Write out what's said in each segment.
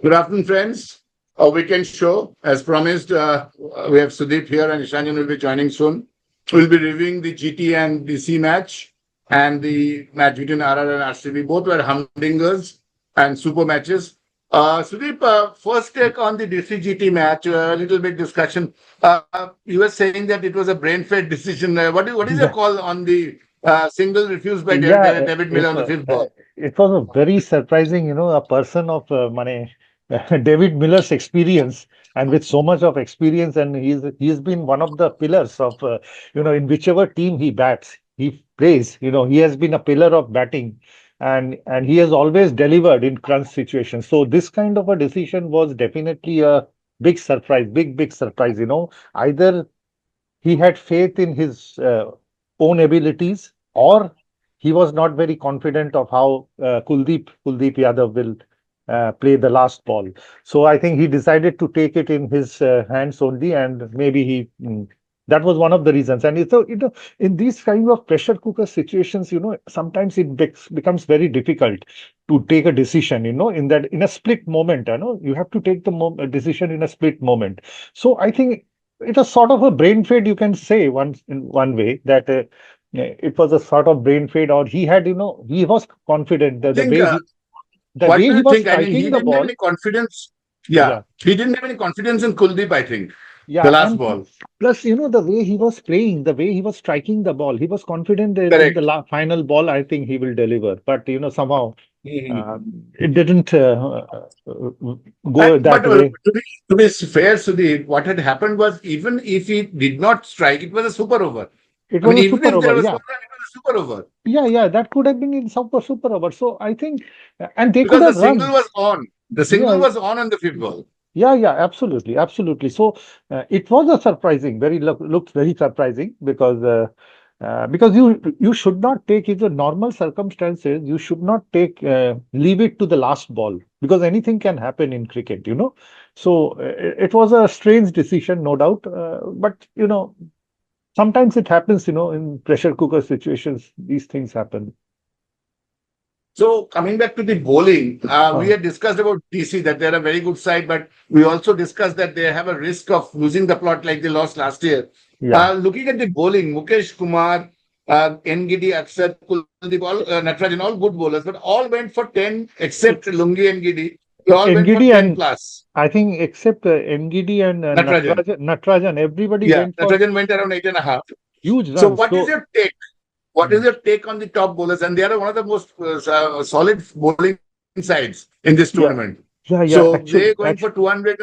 Good afternoon, friends. A weekend show. As promised, we have Sudip here and Ishanjan will be joining soon. We'll be reviewing the GT and DC match and the match between RR and RCB. Both were humdingers and super matches. Sudip, first take on the DC GT match, a little bit discussion. You were saying that it was a brain-fed decision. What is your Yeah, call on the single refused by yeah, David Miller on the fifth ball? it was a very surprising, a person of David Miller's experience and with so much of experience, and he's been one of the pillars of, in whichever team he bats, he plays. He has been a pillar of batting, and he has always delivered in crunch situations. So this kind of a decision was definitely a big surprise, big surprise. Either he had faith in his own abilities, or he was not very confident of how Kuldeep Yadav will play the last ball. So I think he decided to take it in his hands only, and maybe that was one of the reasons. And so, in these kinds of pressure cooker situations, sometimes it becomes very difficult to take a decision. In a split moment, you have to take the decision in a split moment. So I think it was sort of a brain fade, you can say, in one way, that it was a sort of brain fade, or he was confident I that think the what way do he you was think? I mean, he striking the didn't have ball. any confidence. Yeah, Yeah, he didn't have any confidence in Kuldeep, I think, the yeah, last and ball. plus, the way he was playing, the way he was striking the ball, he was confident that in the Correct. final ball, I think he will deliver. But somehow Mhm. uh, it didn't And, go but that way. to be fair, Sudhir, what had happened was even if he did not strike, it was a super over. It I mean, was a even super if there over, was yeah. one run, it was a super over Yeah, that could have been in super over. So I think, and they could because the have single run. was on. The single Yeah, was on the fifth ball. yeah, absolutely. So it was a surprising, looked very surprising, because you should not take, in the normal circumstances, you should not leave it to the last ball, because anything can happen in cricket. So it was a strange decision, no doubt. But sometimes it happens, in pressure cooker situations, these things happen. So coming back to the bowling, we Uh, had discussed about DC that they're a very good side, but we also discussed that they have a risk of losing the plot like they lost last year. yeah. Looking at the bowling, Mukesh Kumar, Ngidi, Aksar, Kuldeep, all Natarajan, all good bowlers, but all went for 10 except Lungi and Gidi. They all went for Ngidi 10 and plus. I think except Ngidi and Natarajan. Natarajan, everybody Yeah, went for Natarajan went around 8.5. huge So runs. what is So your take? What is mm, your take on the top bowlers? And they are one of the most solid bowling sides in this yeah, tournament. yeah. So Actually, they're going for 200.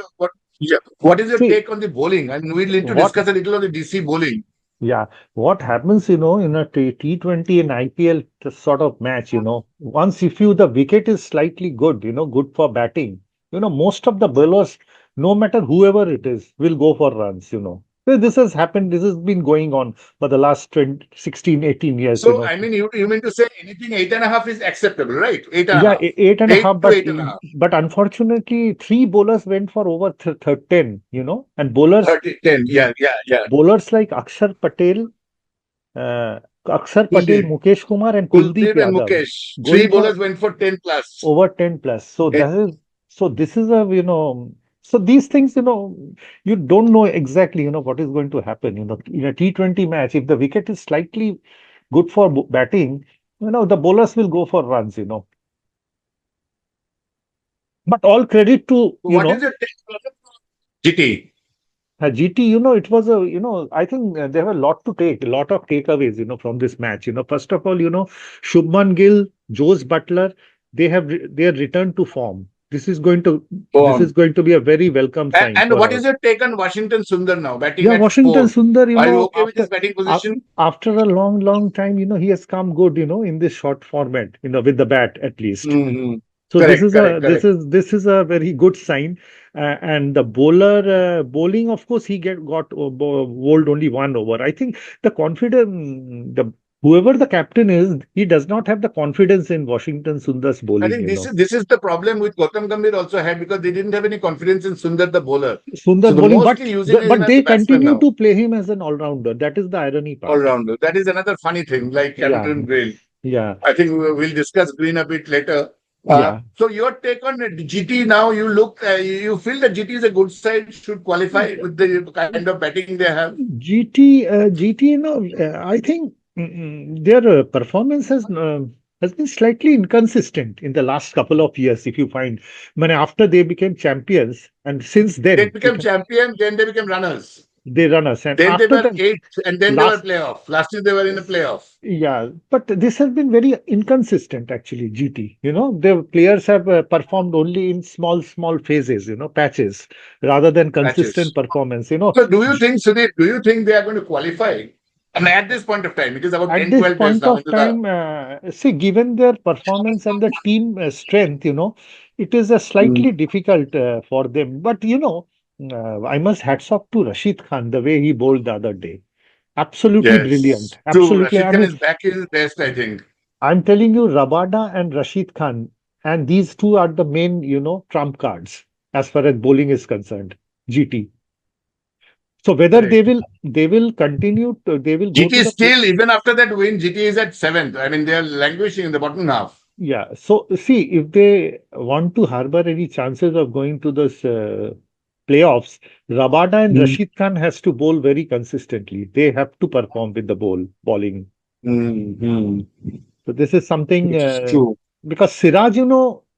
What is your see take on the bowling? And we'll need to what. discuss a little on the DC bowling. Yeah, what happens, in a T20 and IPL sort of match, once if the wicket is slightly good, good for batting, most of the bowlers, no matter whoever it is, will go for runs. So this has happened, this has been going on for the last 20, 16, 18 years, So I mean, you mean to say anything 8.5 is acceptable, right? Eight and a Yeah, half, eight and a eight half, to but eight and a half, unfortunately, three bowlers went for over 10, and bowlers 30, 10. Yeah. bowlers like uh, Akshar Patel, Kuldeep, Mukesh Kumar, and Kuldeep Kuldeep and Yadav Mukesh. Three going for bowlers went for 10 plus. over 10 plus. So Eh, this is so these things, you don't know exactly, what is going to happen, in a T20 match. If the wicket is slightly good for batting, the bowlers will go for runs. But all credit to, What is your take on GT? GT, it was I think there were a lot of takeaways, from this match. First of all, Shubman Gill, Jose Butler, they are returned to form. Go This is on. going to be a very welcome sign And for what our. is your take on Washington Sundar now, batting Yeah, at Washington fourth? Sundar, Are you okay with his batting position? after a long time, he has come good, in this short format, with the bat at least. Hmm. So Correct. this is a very good sign. And the bowling, of course, he got bowled only one over. I think the confidence, the whoever the captain is, he does not have the confidence in Washington Sundar's I bowling. think this is the problem with Gautam Gambhir also had because they didn't have any confidence in Sundar the bowler. Sundar So they're bowling, mostly using him but as they a batsman continue now, to play him as an all-rounder. That is the irony all part. rounder. That is another funny thing, like Yeah, Cameron Green. yeah. I think we'll discuss Green a bit later. Yeah. So your take on GT now, you feel that GT is a good side, should qualify with the kind of batting they have? GT, I think their performance has been slightly inconsistent in the last couple of years. If you find, I mean, after they became champions, and since They then became champion, then they became runners. they run us, and Then they after were that, eighth, and then they were last playoff. Last year they were in a playoff yeah, but this has been very inconsistent actually. GT, the players have performed only in small phases, patches, rather than consistent matches. performance. So do you think, Sudip, do you think they are going to qualify? I mean, at this point of time, it is about At 10, this 12 days point now of into the. time, see, given their performance and the team strength, it is a Mm. slightly difficult for them. But, I must hats off to Rashid Khan, the way he bowled the other day. Absolutely brilliant. Yes. True. Absolutely. Rashid I Khan mean, is back in his best, I think. I'm telling you, Rabada and Rashid Khan, and these two are the main, trump cards as far as bowling is concerned. GT. So whether Correct. they will continue to, they will go GT to is the play. still, even after that win, GT is at seventh. I mean, they are languishing in the bottom half. Yeah. So see, if they want to harbor any chances of going to this playoffs, Rabada and Mm. Rashid Khan has to bowl very consistently. They have to perform with the bowling. Mm. So this is something Which is true. because Siraj,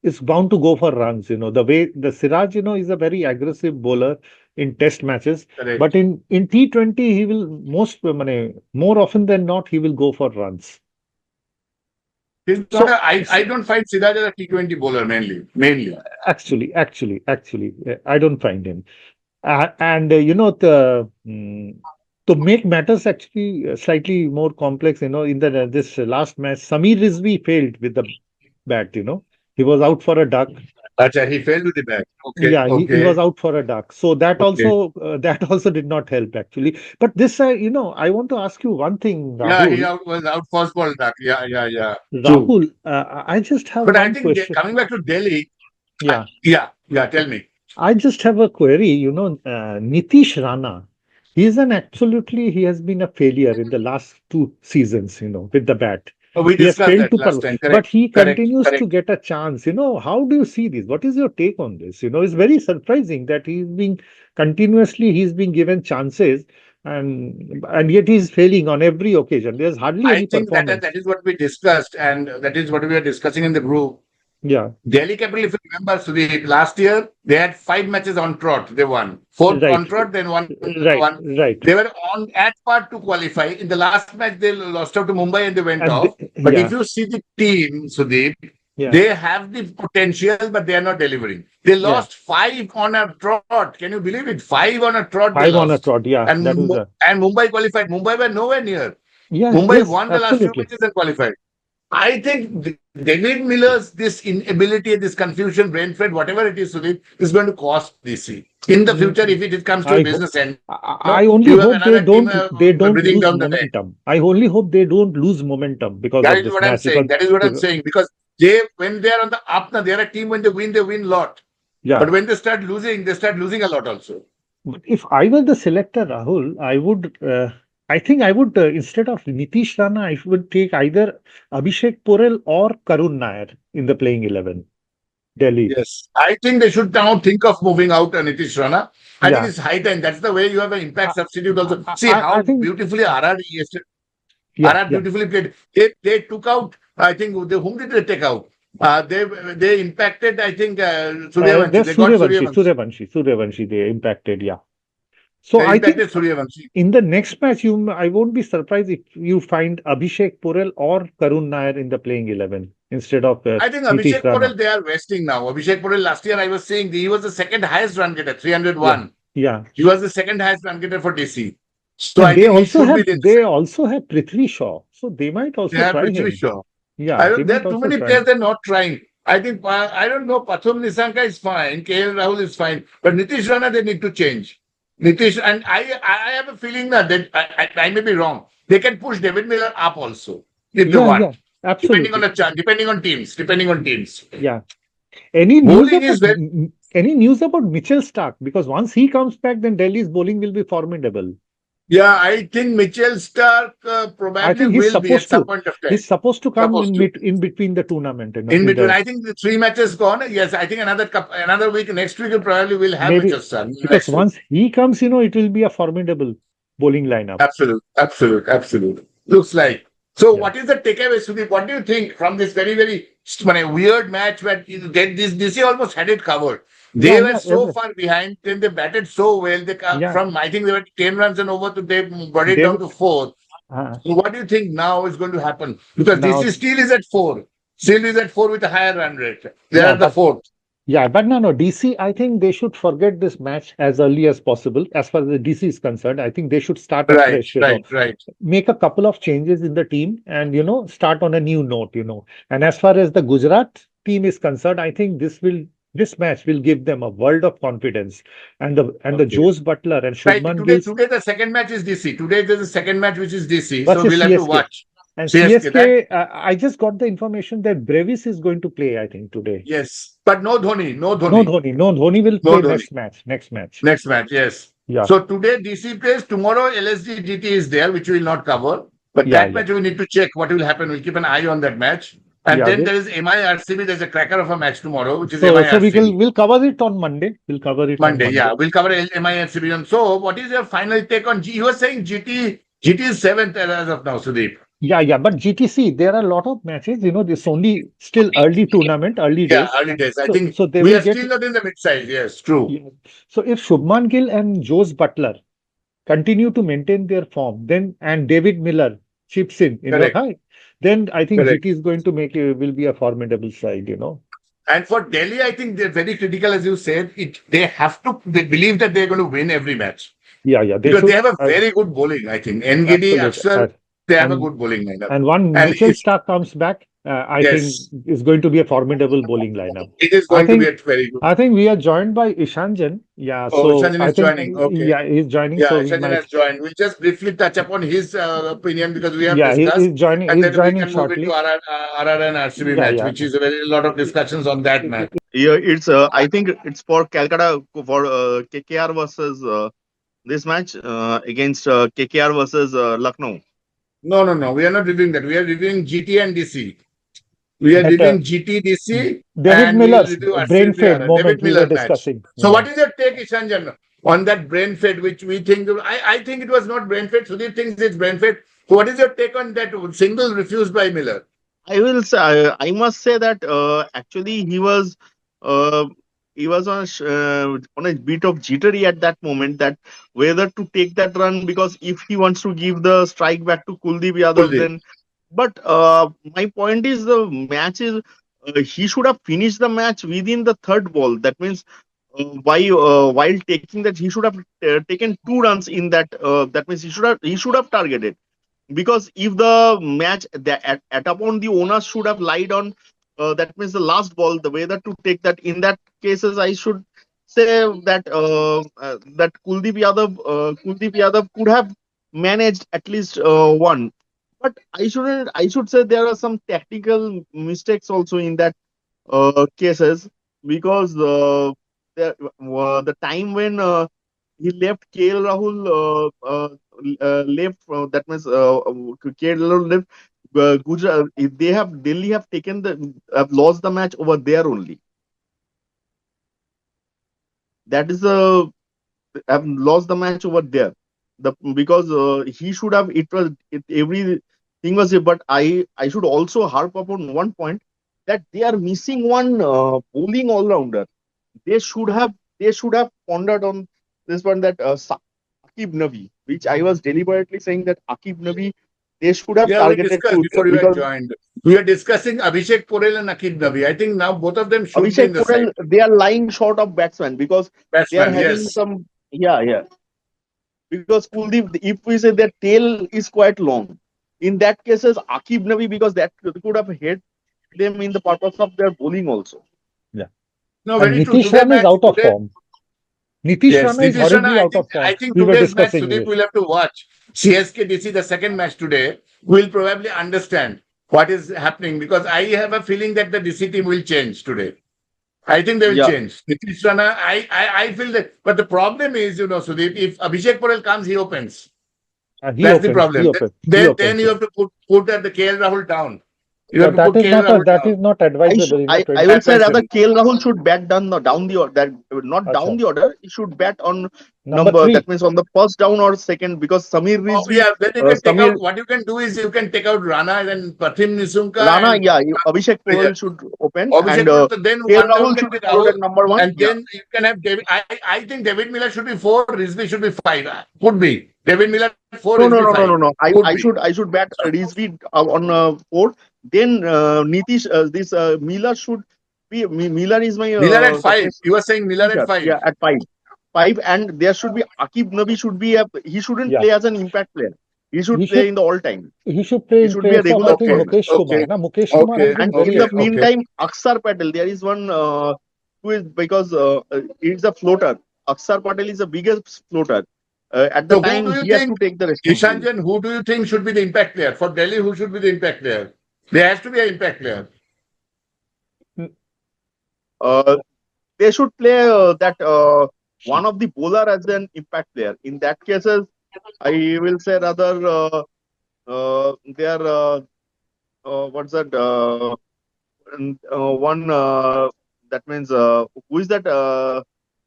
is bound to go for runs. The way the Siraj, is a very aggressive bowler in test matches, but Correct. in T20 he will more often than not he will go for runs. He's not So, a, I don't find Siraj as a T20 bowler mainly. Mainly. actually, I don't find him. And to make matters actually slightly more complex, in this last match, Samir Rizvi failed with the bat. He was out for a duck. Acha, he failed with the back. Okay. Yeah, he was Okay. out for a duck. So that Okay. also that also did not help actually. But this, I want to ask you one thing, Yeah, he Rahul. was out first ball duck. Yeah. True. Rahul, I just have But I one think question. coming back to Delhi, Yeah. tell me. I just have a query, Nitish Rana. He has been a failure in the last two seasons, with the bat. Oh, we He has discussed failed that to, last time. but Correct. he Correct. continues to Correct. get a chance. How do you see this? What is your take on this? It's very surprising that he's being given chances and yet he's failing on every occasion. There's hardly I any think that performance. is what we discussed, and that is what we are discussing in the group. Yeah, Delhi Capital, if you remember, Sudip, last year they had 5 matches on trot. They won four right, on trot, then one. right, One. right. They were on at par to qualify. In the last match, they lost out to Mumbai and they went And off. But if yeah, you see the team, Sudip, yeah, they have the potential, but they are not delivering. They yeah. lost 5 on a trot. Can you believe it? 5 on a trot they 5 on a lost, trot. Yeah, and that was a and Mumbai qualified. Mumbai were nowhere near. yeah, Mumbai yes, won the last few absolutely. matches and qualified. I think David Miller's this inability, this confusion, brain fed, whatever it is, Sudip, is going to cost DC. In the future, Mm, if it comes to a I hope. business end, I only you have hope another team they don't breathing lose down the neck. momentum. I only hope they don't lose momentum because That of is this what I'm match. saying. That is what I'm Because saying. Because when they are on the up, now they are a team. When they win a lot. yeah. But when they start losing a lot also. But if I were the selector, Rahul, I would. I think I would instead of Nitish Rana, I would take either Abhishek Porel or Karun Nair in the playing 11. Delhi. Yes. I think they should now think of moving out Nitish Rana. I think Yeah. it's high time. That's the way you have an impact I, substitute also. See I how think. beautifully RR yesterday. Yeah. RR Yeah. beautifully played. They took out, I think, whom did they take out? They impacted, I think, Suryavanshi. There's They got Suryavanshi. Suryavanshi. They impacted. Yeah. So They I think impacted Suryavanshi. in the next match, I won't be surprised if you find Abhishek Porel or Karun Nair in the playing 11 instead of I think Nitish Abhishek Rana. Porel, they are resting now. Abhishek Porel, last year I was saying he was the second highest run getter, Yeah, 301. yeah. He was the second highest run getter for DC. So And I think he should be there. they also have Prithvi Shaw, so they might They also have try Prithvi him. Shaw. Yeah, they There might are too also many try players him. they're not trying. I think, I don't know, Pathum Nisanka is fine, KL Rahul is fine, but Nitish Rana, they need to change. Nitish, and I have a feeling that I may be wrong. They can push David Miller up also if they Yeah, want, depending on absolutely. the chance, depending on teams. Yeah. Any news Bowling about is very. any news about Mitchell Stark? Because once he comes back, then Delhi's bowling will be formidable. Yeah, I think Mitchell Stark I probably think he's will be at supposed some to. point of time. He's supposed to come Supposed in to. in between the tournament, In in between, the I think the 3 matches gone. Yes, I think another week, next week, we probably will have maybe Mitchell Stark because next week. once he comes, it will be a formidable bowling lineup. Absolute. Looks like. So, Yeah. what is the takeaway, Sudip? What do you think from this very weird match where this DC almost had it covered? Yeah, They were yeah, so far behind, then they batted so well. yeah. From I think they were 10 runs and over to they brought it down David, to 4. uh, So, what do you think now is going to happen? Because now, DC still is at 4, still is at 4 with a higher run rate. They are yeah, at the but fourth. no, DC. I think they should forget this match as early as possible. As far as the DC is concerned, I think they should start Right, afresh. right. Make a couple of changes in the team and start on a new note. And as far as the Gujarat team is concerned, I think this match will give them a world of confidence. And the Okay. Jose Butler and Right. Shubman Today, Gill's today the second match is DC. Today there's a second match which is DC. So versus we'll have to CSK. watch. And CSK. That CSK, I just got the information that Brevis is going to play, I think, today. yes. But no Dhoni. No No Dhoni. Dhoni. No Dhoni will No play Dhoni. next match. Next match. Next match, yes. Yeah. So today DC plays. Tomorrow LSG GT is there, which we will not cover. But Yeah. that Yeah. match we need to check what will happen. We'll keep an eye on that match. And Yeah. then there is MI RCB. There's a cracker of a match tomorrow, which is So MI so RCB. we'll cover it on Monday. We'll cover it on Monday, Monday. yeah. We'll cover MI RCB. And so what is your final take on G? You were saying GT is 7th as of now, Sudeep. Yeah. But GTC, there are a lot of matches. This only still early tournament, early Yeah, days. early days. I So think so they we will are get. still not in the mid size. Yes, true. Yeah. So if Shubman Gill and Jose Butler continue to maintain their form, then and David Miller chips in Correct. high, then I think Correct. GT is going to will be a formidable side. And for Delhi, I think they're very critical, as you said. They believe that they're going to win every match Yeah. They because should. they have a very good bowling. I think NGD, Absolutely. Axel, they have a And good bowling lineup. and one And Mitchell Stark comes back, I think yes, is going to be a formidable bowling lineup. it is I going to be think a very good. I think we are joined by Ishanjan. Yeah, Oh, so Ishanjan I is think joining. Okay. yeah, he's joining. Yeah, So we Ishanjan has might joined. We'll just briefly touch upon his opinion because we have yeah, discussed, he's joining. and He's then we joining can move into shortly. RR and RCB match, Yeah. which is a lot of discussions on that match. Yeah, it's. I think it's for Calcutta for KKR versus this match against KKR versus Lucknow. No. We are not reviewing that. We are reviewing GT and DC. We are That reviewing GT, DC, David and we will Miller's review brain fade RCB, David moment we were Miller match. discussing. So, Yeah. what is your take, Ishanjan, on that brain fade, which we think? I think it was not brain fade. Sudhir thinks it's brain fade. So, what is your take on that single refused by Miller? I will say. I must say that actually uh, on a bit of jittery at that moment, that whether to take that run, because if he wants to give the strike back to Kuldeep Yadav, Kuldeep. then. But my point is the match is he should have finished the match within the third ball. That means while taking that, he should have taken 2 runs in that. That means he should have targeted, because if the match at upon the owners should have lied on that means the last ball, the way that to take that, in that cases I should say that that Kuldeep Yadav could have managed at least one. But I should say there are some tactical mistakes also in that cases, because the time when he left KL Rahul left, that means KL Rahul left Gujarat. Delhi have lost the match over there only. That is have lost the match over there. Because he should have, everything was there. But I should also harp upon one point, that they are missing one bowling all rounder. They should have pondered on this one, that Akib Nabi, which I was deliberately saying that Akib Nabi, they should have Yeah, we targeted discussed to, before you had because joined. We are discussing Abhishek Porel and Akib Nabi. I think now both of them should be Abhishek in the side. Porel, they are lying short of batsman, because they are Batsman, having yes. some, yeah. Because Kuldeep, if we say their tail is quite long, in that cases Akib Nabi, because that could have hit them in the purpose of their bowling also. Yeah. No, And very true. Nitish Today Rana is match, out of today, form. Nitish yes, Rana is Nitish Rana, horribly out of form. I think We were today's match, discussing Sudip, this. we'll have to watch. CSK DC, the second match today, will probably understand what is happening, because I have a feeling that the DC team will change today. I think they will Yeah. change. Nitish Rana, I feel that. But the problem is, Sudip, if Abhishek Porel comes, he opens. He That's the opens. He problem. opens. He Then opens. you Yeah. have to put the KL Rahul down. You Yeah, have to that put is KL not a, Rahul that down. is not advisable in the I 20. will say rather Advisable. KL Rahul should bat down the order, that not down Acha. the order. He should bat on Number number, that three. means on the first down or second, because Samir Oh, Rizvi, yeah, then you can take Samir out. What you can do is you can take out Rana and Prathim Nisumka Rana, and yeah, Abhishek yeah, Porel should open, and Abhishek. Then KL one down Rahul can should be follow Rahul, that number one. and Yeah. then you can have David. I think David Miller should be 4, Rizvi should be 5. Could be David Miller 4, Rizvi 5. No. Could be. I should bat Rizvi on 4. Then Nitish, this Miller should be. Miller is my Miller at that 5. means You were saying Miller at finisher. 5. Yeah, at 5. 5, and there should be Akib Nabi should be he shouldn't Yeah. play as an impact player. He should He play should in the all time. he should play He in should be a place of, regular I think, Okay. format. Mukesh Kumar. Okay. Na Mukesh Kumar has Okay. been And very in the Okay. good. meantime, Aksar Patel, there is one who is, because it's a floater. Aksar Patel is the biggest floater. At the So who time, do you he has to think, take the responsibility. Ishanjan, who do you think should be the impact player? For Delhi, who should be the impact player? There has to be an impact player. They should play that one of the bowler as an impact player. In that cases, I will say rather they are what's that one that means who is that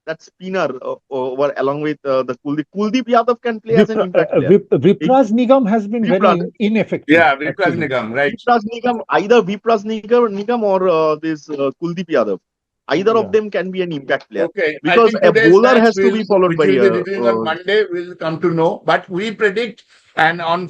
that spinner over along with the Kuldeep. Kuldeep Yadav can play as an impact player. Vipras Nigam has been very Vipras, ineffective, Yeah, Vikas actually. Nigam, right. Vipras Nigam, either Vipras Nigam or this Kuldeep Yadav. Either Yeah. of them can be an impact player, Okay, I because think a today's bowler match has to be followed which by we'll be reviewing on Monday, we'll come to know. But we predict, and on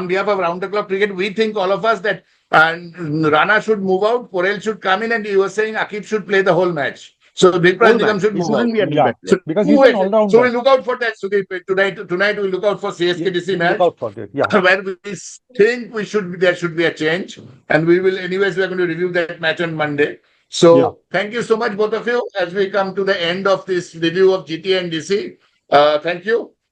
behalf of Round the Clock Cricket, we think all of us that Rana should move out, Porel should come in, and you were saying Akib should play the whole match. So Vikas whole match. Nigam should He move out. shouldn't be an Yeah, impact player. because he's an So all-rounder. we look out for that, Sudip. Tonight we look out for CSK-DC match. Look out for it. Yeah. Where we think there should be a change, and we are going to review that match on Monday. So Yeah. thank you so much, both of you, as we come to the end of this review of GT and DC. Thank you.